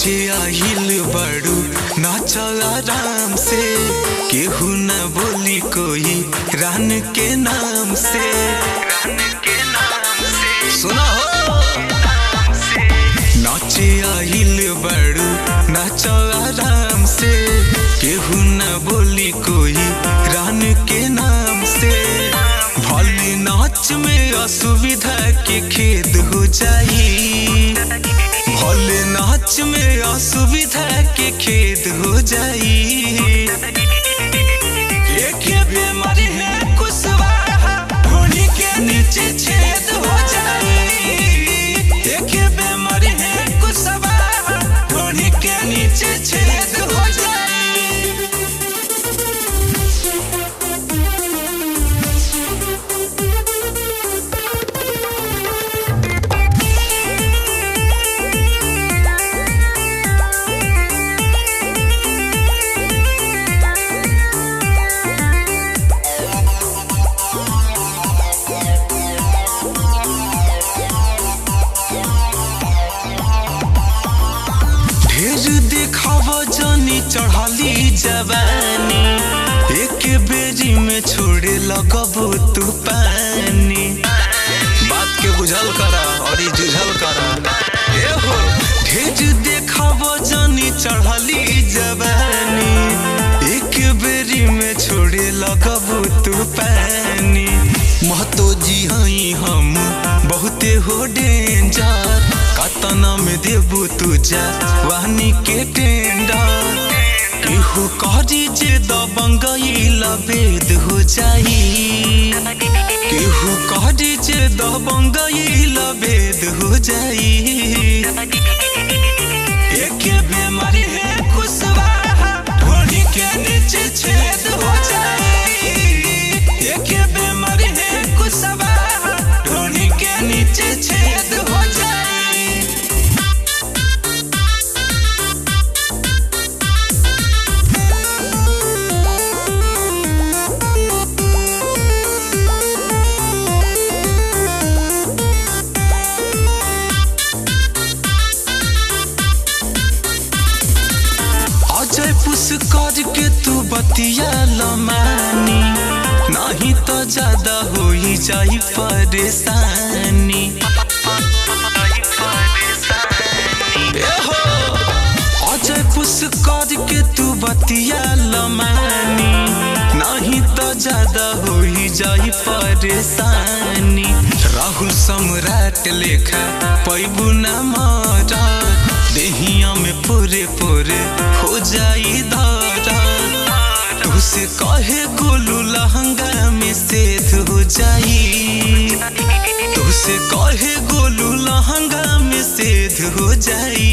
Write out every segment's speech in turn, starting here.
नाचे आहिल बड़ू नाच आराम से, केहू न बोली कोई रान के नाम से। सुना हो नाचे आहिल बड़ू नाच आराम से, केहू न बोली कोई रान के नाम से। भले नाच में असुविधा के खेद हो जाई, भले नाच में असुविधा के खेद हो जाई। एक बीमारी है कुशवाहा ढोली के नीचे छेद हो जाई। एक बीमारी है कुशवाहा ढोली के नीचे छेद हो जाई। देखावा जानी चढ़ाली जवानी, एक बेरी में छोड़े लगबो तू पानी। बात के बुझल करा और जुझल करा। ए हो ढेर देखावा जानी चढ़ाली जवानी, एक बेरी में छोड़े लगबो तू पानी। महतो जी हई हम बहुते हो डेंजर, कतना में देबू तुझा वानी के टेंडर। केहू कहरी जे दबंगईला भेद हो जाई, केहू कहरी जे दबंगईला भेद हो जाई। एक बीमारी है कुशवाहा ढोली के नीचे छेद हो जाई। एक बीमारी है कुशवाहा ढोली के नीचे छेद हो जाई। पुस्कर के तू बतिया लमानी, नहीं तो ज्यादा हो ही जाई परेशानी। अजय पुस्कर के तू बतिया लमानी, नहीं तो ज्यादा हो ही जाई परेशानी। राहुल सम्राट लेखा पैबू न मारा, देहिया में पूरे पूरे हो जाई धारा। तुसे कहे गोलू लहंगा में सेध हो जाई, तुसे कहे गोलू लहंगा में सेध हो जाई।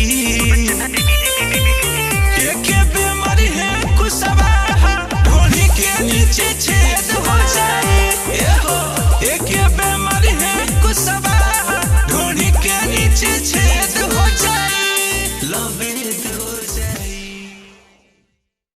एक बीमारी है कुशवाहा ढोली के नीचे छेद हो जाई। एक बीमारी है कुशवाहा